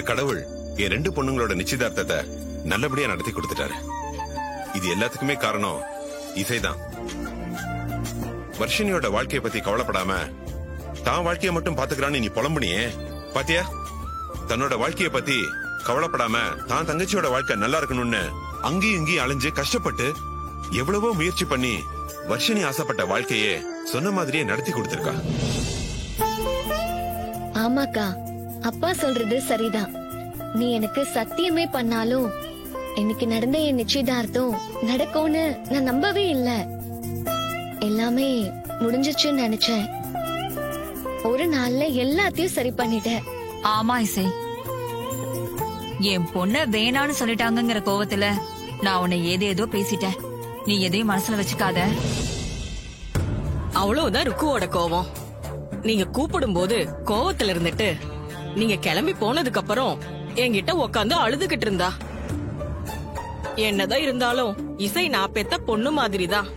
கடவுள் என் 2 பொண்ணுங்களோட நிச்சயதார்த்தத்தை நல்லபடியா நடத்தி கொடுத்துட்டாரு. இது எல்லாத்துக்குமே காரணம் இசைதான். வர்ஷினியோட வாழ்க்கைய பத்தி கவலைப்படாம தான் வாழ்க்கைய மட்டும் பாத்துக்கிறான்னு நீ புலம்புனியே பாத்தியா? தன்னோட வாழ்க்கைய பத்தி கவலைப்படாம தான் தங்கச்சியோட வாழ்க்கை நல்லா இருக்கணும்னு அங்கேயும் இங்கேயும் அலைஞ்சு கஷ்டப்பட்டு எவ்வளவோ முயற்சி பண்ணி வர்ஷினி ஆசைப்பட்ட வாழ்க்கையே சொன்ன மாதிரியே நடத்தி கொடுத்திருக்கா. ஆமாக்கா, அப்பா சொல்றது சரிதான். நீ எனக்கு சத்தியமே பண்ணாலும் இன்னைக்கு நடந்த என் நிச்சயதார்த்தம் நடக்கும்னு நான் நம்பவே இல்ல. எல்லாமே முடிஞ்சிச்சுன்னு நினைச்சேன். ஒரு நாள்ல எல்லாத்தையும் சரி பண்ணிட்டேன். ஆமா இசை, என் பொண்ண வேணான்னு சொல்லிட்டாங்கிற கோவத்துல நான் உன்னை ஏதேதோ பேசிட்டேன். நீ எதையும் மனசுல வச்சுக்காத. அவ்வளவுதான் ருக்குவோட கோவம். நீங்க கூப்பிடும் போது கோவத்துல இருந்துட்டு நீங்க கிளம்பி போனதுக்கு அப்புறம் என்கிட்ட உக்காந்து அழுதுகிட்டு இருந்தா. என்னதான் இருந்தாலும் இசை நான் பெத்த பொண்ணு மாதிரிதான்.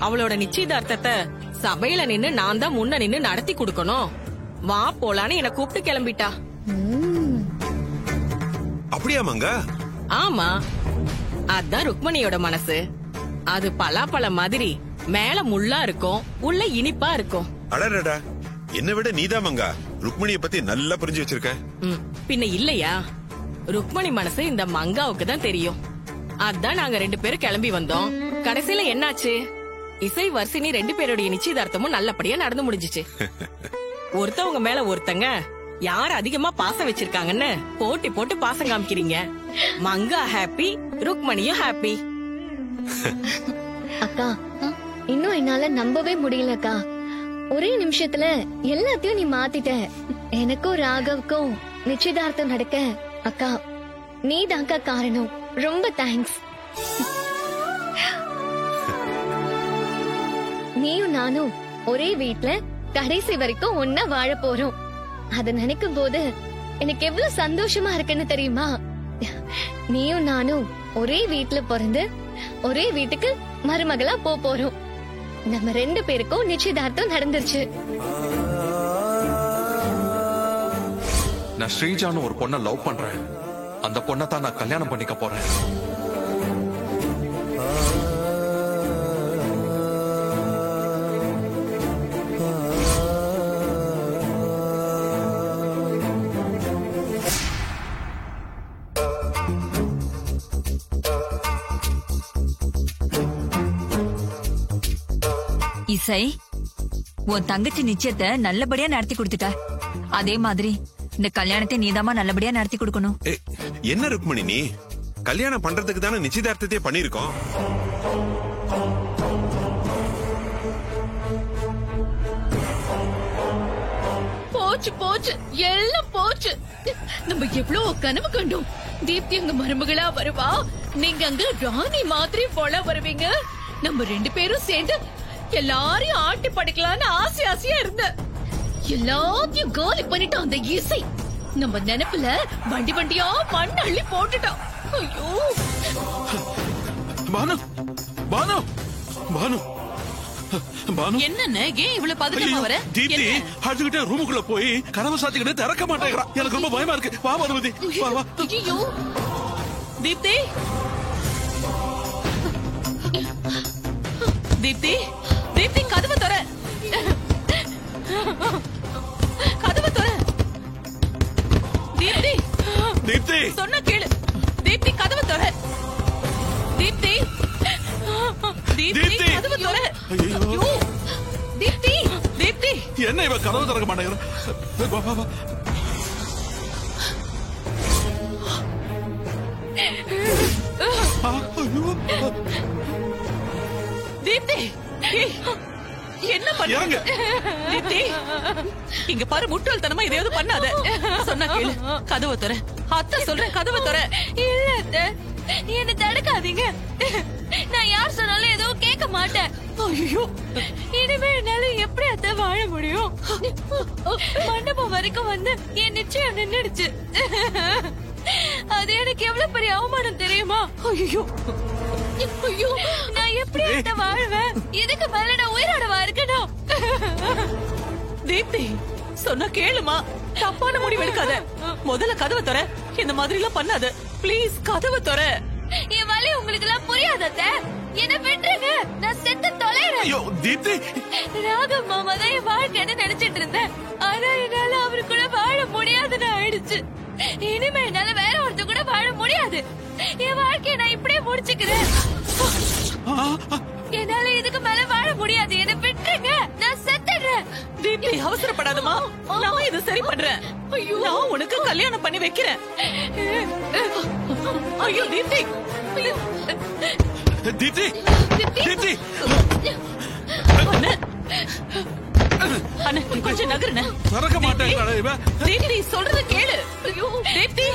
அவளோட நிச்சயதார்த்தத்தை சபையில நின்னு நான் தான் முன்ன நின்னு நடத்தி கொடுக்கணும். வா போலான்னு என்ன கூப்பிட்டு கிளம்பிட்டா. அப்படியா மங்கா? ஆமா, அதான் ருக்மணியோட மனசு. அது பலாப்பழம் மாதிரி மேல முள்ளா இருக்கும், உள்ள இனிப்பா இருக்கும். அடடா, என்ன விட நீதான் மங்கா ருக்மணிய பத்தி நல்லா புரிஞ்சு வச்சிருக்க. பின்ன இல்லையா? ருக்மணி மனசு இந்த மங்காவுக்கு தான் தெரியும். அதான் நாங்க 2 பேரும் கிளம்பி வந்தோம். கடைசியில என்னாச்சு? இசை வர்ஷினி 2 பேருடைய நிச்சயதார்த்தமும் நல்லபடியா நடந்து முடிஞ்சிச்சு. ஒருத்தவங்க மேல ஒருத்தங்க யார் அதிகமா பாசம் வச்சிருக்காங்கன்னு போட்டி போட்டு பாசம் காமிக்கிறீங்க. மங்கா ஹாப்பி, ருக்மணியும் ஹாப்பி. அக்கா, இன்னும் என்னால நம்பவே முடியலக்கா. ஒரே நிமிஷத்துல எல்லாத்தையும் நீ மாத்திட்ட. எனக்கும் ராகவுக்கும் நிச்சயதார்த்தம் நடக்க அக்கா நீதான்க்கா காரணம். ரொம்ப தேங்க்ஸ். நீயும் நானும் ஒரே வீட்ல கடைசி வரைக்கும் ஒன்னா வாழ போறோம். அத நினைக்கும் போது எனக்கு எவ்வளவு சந்தோஷமா இருக்குன்னு தெரியுமா? நீயும் நானும் ஒரே வீட்ல பிறந்து ஒரே வீட்டுக்கு மருமகளா போறோம். நம்ம 2 பேருக்கும் நிச்சயதார்த்தம் நடந்துருச்சு. நான் ஸ்ரீஜான்னு ஒரு பொண்ணை லவ் பண்றேன். அந்த பொண்ணை தான் நான் கல்யாணம் பண்ணிக்க போறேன். இசை, உன் தங்கச்சி நிச்சயத்தை நல்லபடியா நடத்தி கொடுத்துட்ட. அதே மாதிரி இந்த கல்யாணத்தை நீதாமா நல்லபடியா நடத்தி கொடுக்கணும். என்ன ருக்மணி, நீ கல்யாணம் பண்றதுக்கு தானே நிச்சயதார்த்தத்தை பண்ணிருக்கோம். போச்சு போச்சு, எல்லாம் போச்சு. நம்ம எவ்வளவு கனவு கண்டோம். தீப்தி அங்க மருமகளா வருவா, நீங்க அங்க ராணி மாதிரி போல வருவீங்க. நம்ம 2 பேரும் சேர்ந்து எல்லாரையும் ஆட்டி படைக்கலான்னு ஆசையா இருந்த. எல்லாத்தையும் காலி பண்ணிட்டோம் அந்த இசை. நம்ம நினைப்புல வண்டி வண்டியா மண் அள்ளி போட்டுட்டோம். ஐயோ பானு, பானு, பானு, பானு, என்னன்னு ஏன் இவ்வளவு பதட்டமா வர? தீப்தி அழுதுகிட்டே ரூமுக்குள்ள போய் கதவை சாத்திக்கிட்டு திறக்க மாட்டேங்கிறா. எனக்கு ரொம்ப பயமா இருக்கு. வா பானுமதி, வா வா. ஐயோ தீப்தி, தீப்தி, தீப்தி கதவு தர, கதவு தர. தீப்தி, தீப்தி சொன்ன கேளு. தீப்தி கதவு தர. தீப்தி, தீப்தி கதவு தர. ஐயோ தீப்தி, தீப்தி என்ன இவ கதவு திறக்க மாட்டேங்கிறா? வா வா வா. தீப்தி, என்ன பண்ண? தீப்தி, இங்க பாரு, முட்டாள்தனமா எதையாவது பண்ணாத. சொன்னா கேளு, கதவை தர. அத்தை சொல்றேன், கதவை தர. இல்ல அத்தை, என்ன தடுக்காதீங்க. நான் யார் சொன்னாலும் எதுவும் கேட்க மாட்டேன். ஐயோ, இனிமே என்னால எப்படி அத்தை வாழ முடியும்? மண்டபம் வரைக்கும் வந்து என் நிச்சயம் நின்னுடுச்சு. அது எனக்கு எவ்வளவு பெரிய அவமானம் தெரியுமா? ஐயோ ஐயோ, நான் எப்படி அத்தை வாழ்வேன்? இதுக்கு மேல நான் உயிரோடவா இருக்கணும்? தீப்தி, சொன்னா கேளுமா, தப்பான முடிவு எடுக்காத. முதல்ல கதவை தர. இந்த மாதிரி எல்லாம் பண்ணாத ப்ளீஸ். கதவை தர. என் வலி உங்களுக்கு எல்லாம் புரியாத அத்தை. என்ன விட்டுருங்க, நான் செத்து தொலைறேன். ஐயோ தீப்தி, ராகவ் மாமா தான் என் வாழ்க்கைன்னு நினைச்சிட்டு இருந்தேன். ஆனா என்னால அவரு கூட வாழ முடியாதுன்னு ஆயிடுச்சு. இனிமே என்னால வேற ஒருத்த கூட வாழ முடியாது. என் வாழ்க்கைய நான் இப்படியே முடிச்சுக்கிறேன். என்னால இதுக்கு மேல வாழ முடியாது. என்ன விட்டுருங்க, நான் செத்துடுறேன். தீப்தி அவசரப்படாதமா, நான் இதை சரி பண்றேன். நான் உனக்கு கல்யாணம் பண்ணி வைக்கிறேன். ஐயோ தீப்தி, தீப்தி, தீப்தி. அண்ணே கொஞ்சம் நகருண்ணே. திறக்க மாட்டேன். தீப்தி சொல்றது கேளு. ஐயோ தீப்தி.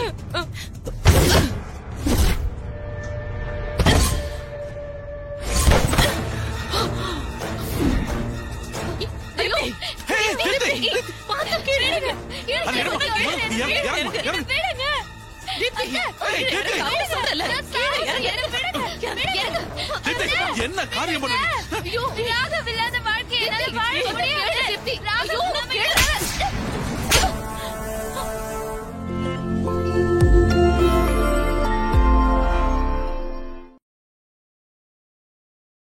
என்ன காரியம் பண்ண? ராகவ் இல்லாத வாழ்க்கையை என்னால வாழ முடியாது. ராகவ்